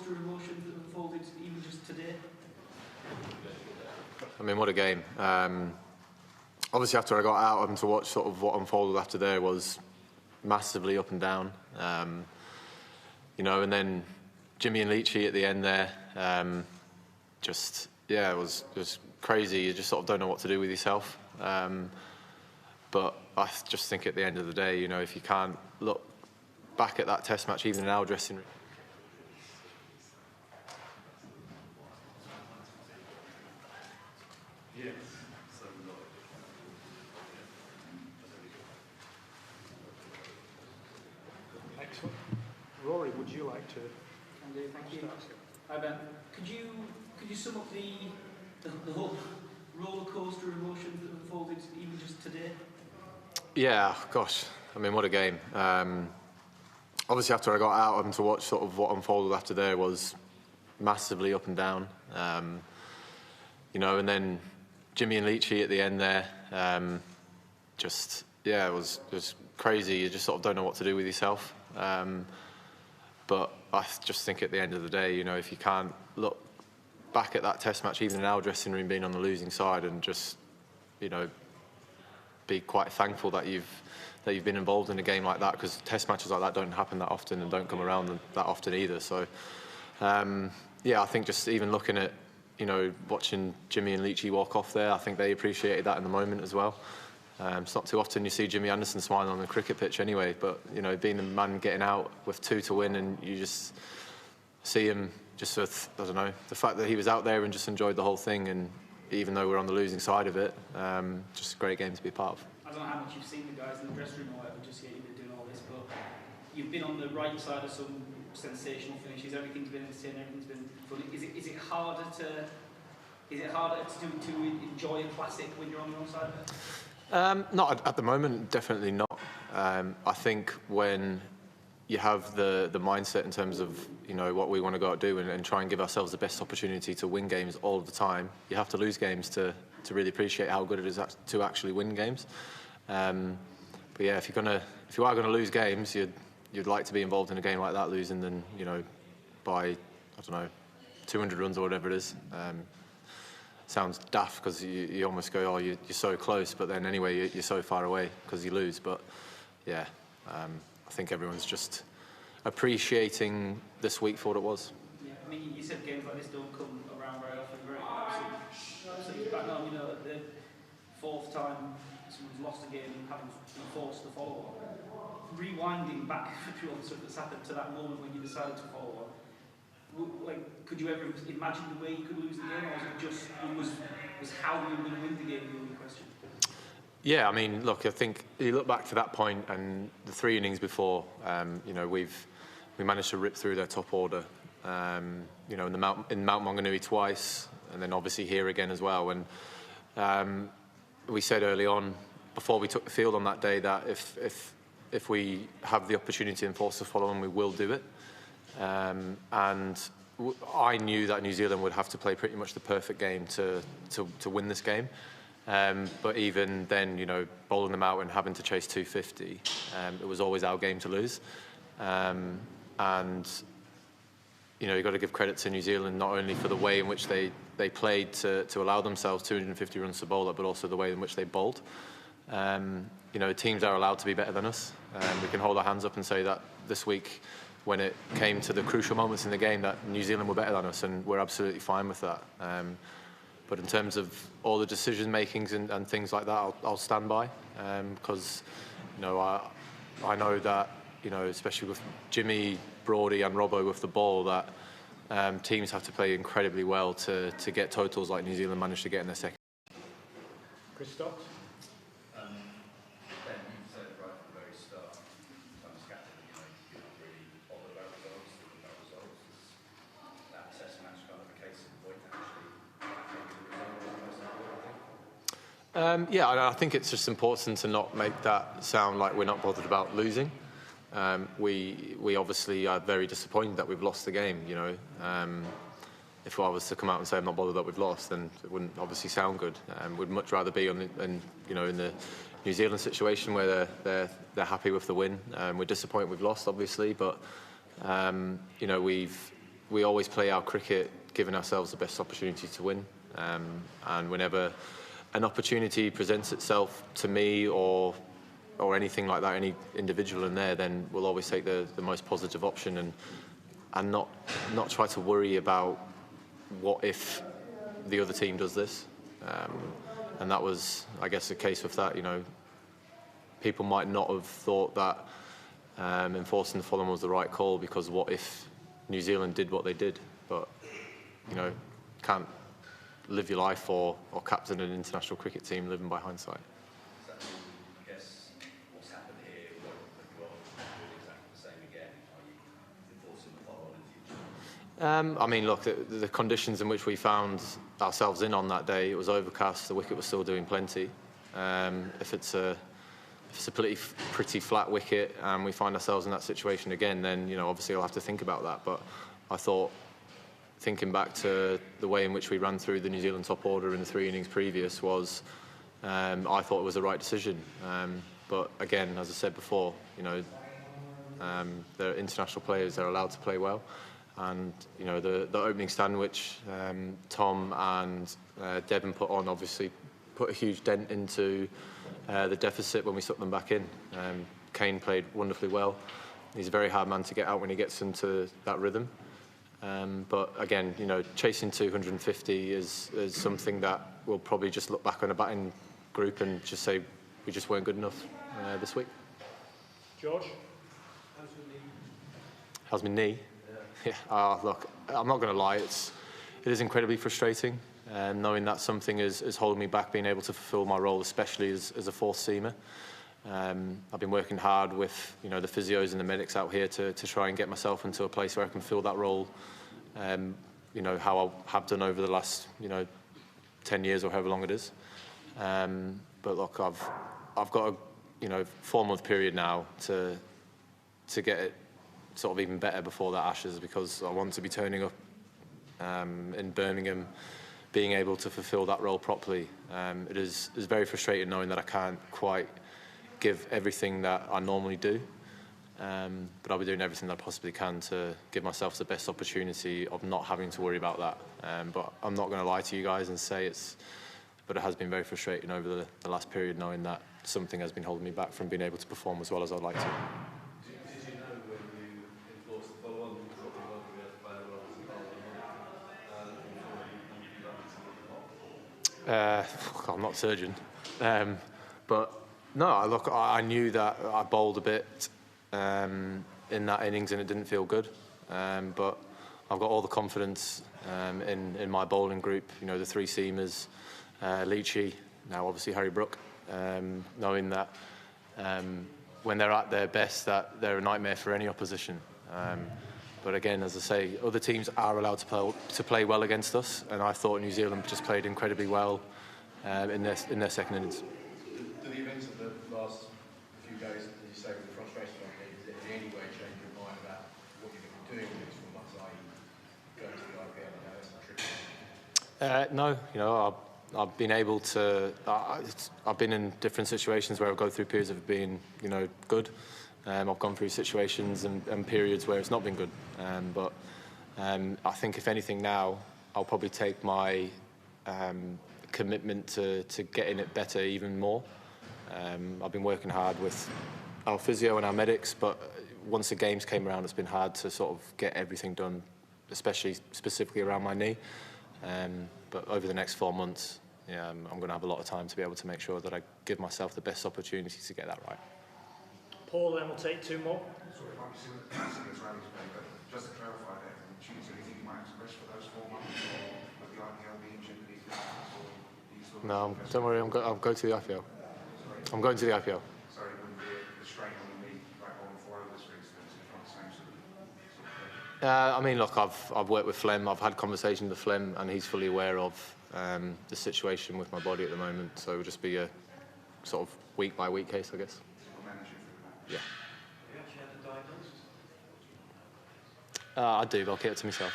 coaster of emotions that unfolded even just today? I mean, what a game. Obviously, after I got out and to watch sort of what unfolded after there was massively up and down. You know, and then Jimmy and Leachy at the end there, it was just crazy. You just sort of don't know what to do with yourself. But I just think at the end of the day, you know, if you can't look back at that test match, even in our dressing room. Yes. Excellent. Rory, would you like to Thank you. start? Hi Ben. Could you sum up the whole roller coaster of emotions that unfolded even just today? Yeah, gosh. I mean, what a game. Obviously, after I got out and to watch sort of what unfolded after there was massively up and down. You know, and then Jimmy and Leachy at the end there, it was just crazy. You just sort of don't know what to do with yourself. But I just think at the end of the day, you know, if you can't look back at that test match, even in our dressing room, being on the losing side, and just, you know, be quite thankful that you've been involved in a game like that, because test matches like that don't happen that often and don't come around that often either. So, I think just even looking at, you know, watching Jimmy and Leachy walk off there, I think they appreciated that in the moment as well. It's not too often you see Jimmy Anderson smiling on the cricket pitch anyway, but, you know, being the man getting out with 2 to win, and you just see him just with, I don't know, the fact that he was out there and just enjoyed the whole thing, and even though we're on the losing side of it, just a great game to be a part of. I don't know how much you've seen the guys in the dressing room or whatever, just yet you've been doing all this, but you've been on the right side of some sensational finishes. Everything's been entertaining, everything's been funny. Is it harder to enjoy a classic when you're on the wrong side of it? Not at the moment, definitely not. I think when you have the mindset in terms of, you know, what we want to go out and do and try and give ourselves the best opportunity to win games all the time, you have to lose games to really appreciate how good it is to actually win games. But yeah, if you are gonna lose games, you'd like to be involved in a game like that, losing than, you know, by, I don't know, 200 runs or whatever it is. Sounds daft because you almost go, oh, you're so close, but then anyway, you're so far away because you lose. But yeah, I think everyone's just appreciating this week for what it was. Yeah, I mean, you said games like this don't come around very often. Absolutely back on, you know, the 4th time someone's lost a game and having been forced to follow on. Rewinding back through all the stuff that's happened to that moment when you decided to follow on. Like, could you ever imagine the way you could lose the game, or was it just was how you were going to win the game the only question? Yeah, I mean, look, I think you look back to that point and the 3 innings before. You know, we managed to rip through their top order. You know, in Mount Maunganui twice, and then obviously here again as well. And we said early on, before we took the field on that day, that if we have the opportunity and force to follow on, we will do it. And I knew that New Zealand would have to play pretty much the perfect game to win this game. But even then, you know, bowling them out and having to chase 250, it was always our game to lose. And, you know, you've got to give credit to New Zealand, not only for the way in which they played to allow themselves 250 runs to bowl at, but also the way in which they bowled. You know, teams are allowed to be better than us. We can hold our hands up and say that this week, when it came to the crucial moments in the game, that New Zealand were better than us, and we're absolutely fine with that. But in terms of all the decision makings and things like that, I'll stand by, because, you know, I know that, you know, especially with Jimmy, Brody and Robbo with the ball, that teams have to play incredibly well to get totals like New Zealand managed to get in their second. Chris Stokes? Ben, you said right from the very start, sometimes captain, you know, you're not really bothered about results, thinking about results. Is that test match kind of a case in point, actually, maybe the result was the most important thing? Yeah, I think it's just important to not make that sound like we're not bothered about losing. We obviously are very disappointed that we've lost the game, you know. If I was to come out and say I'm not bothered that we've lost, then it wouldn't obviously sound good. We'd much rather be in the New Zealand situation where they're happy with the win. We're disappointed we've lost, obviously, but you know, we've we always play our cricket giving ourselves the best opportunity to win. And whenever an opportunity presents itself to me or anything like that, any individual in there, then we'll always take the most positive option and not try to worry about what if the other team does this. And that was, I guess, a case of that. You know, people might not have thought that enforcing the follow-on was the right call, because what if New Zealand did what they did? But, you know, can't live your life or captain an international cricket team living by hindsight. I guess what's happened here, what doing exactly the same again? Are you enforcing the follow-on in the future? I mean, look, the conditions in which we found ourselves in on that day, it was overcast, the wicket was still doing plenty. If it's a pretty flat wicket and we find ourselves in that situation again, then, you know, obviously I'll have to think about that. But I thought, thinking back to the way in which we ran through the New Zealand top order in the 3 innings previous was, I thought it was the right decision. But again, as I said before, you know, they're international players, they're allowed to play well. And, you know, the opening stand which Tom and Devon put on obviously put a huge dent into the deficit when we stuck them back in. Kane played wonderfully well. He's a very hard man to get out when he gets into that rhythm. But again, you know, chasing 250 is something that we'll probably just look back on a batting group and just say we just weren't good enough this week. George? How's my knee? Yeah. Look, I'm not going to lie, it is incredibly frustrating, knowing that something is holding me back being able to fulfil my role, especially as a fourth seamer. I've been working hard with, you know, the physios and the medics out here to try and get myself into a place where I can fill that role, you know, how I have done over the last, you know, 10 years or however long it is. But look, I've got a, you know, 4-month period now to get it sort of even better before that Ashes, because I want to be turning up in Birmingham, being able to fulfil that role properly. It is very frustrating knowing that I can't quite give everything that I normally do, but I'll be doing everything that I possibly can to give myself the best opportunity of not having to worry about that. But I'm not going to lie to you guys and say but it has been very frustrating over the last period, knowing that something has been holding me back from being able to perform as well as I'd like to. Did you know when you enforced the follow-on that you weren't going to be able to play a role as a bowler? I'm not a surgeon, but no, look, I knew that I bowled a bit in that innings and it didn't feel good, but I've got all the confidence in my bowling group, you know, the 3 seamers, Leachy, now obviously Harry Brook, knowing that when they're at their best that they're a nightmare for any opposition. But again, as I say, other teams are allowed to play well against us, and I thought New Zealand just played incredibly well in their second innings. Do the events of the last few days, as you say, with the frustration on it, did it in any way change your mind about what you're going to be doing with this 4 months, i.e. going to the IPL? I know that's not tricky. No, you know, I've been able to. I've been in different situations where I've gone through periods of being, you know, good. I've gone through situations and periods where it's not been good. But I think if anything now, I'll probably take my commitment to getting it better even more. I've been working hard with our physio and our medics, but once the games came around, it's been hard to sort of get everything done, specifically around my knee. But over the next 4 months, yeah, I'm going to have a lot of time to be able to make sure that I give myself the best opportunity to get that right. Paul, then we'll take 2 more. Sorry, I might be seeing this rally today, but just to clarify that, Tuesday, do you think you might express for those 4 months, or with the IPL being jeopardy, or do you still... No, don't worry, I'll go to the IPL. Sorry? I'm going to the IPL. Sorry, with the strain on the knee, like on 4 overs, for instance, it's not the same sort of I mean, look, I've worked with Flem. I've had conversations with Flem, and he's fully aware of the situation with my body at the moment. So it'll just be a sort of week-by-week case, I guess. Yeah. Have you actually had a diagnosis? I do, but I'll keep it to myself.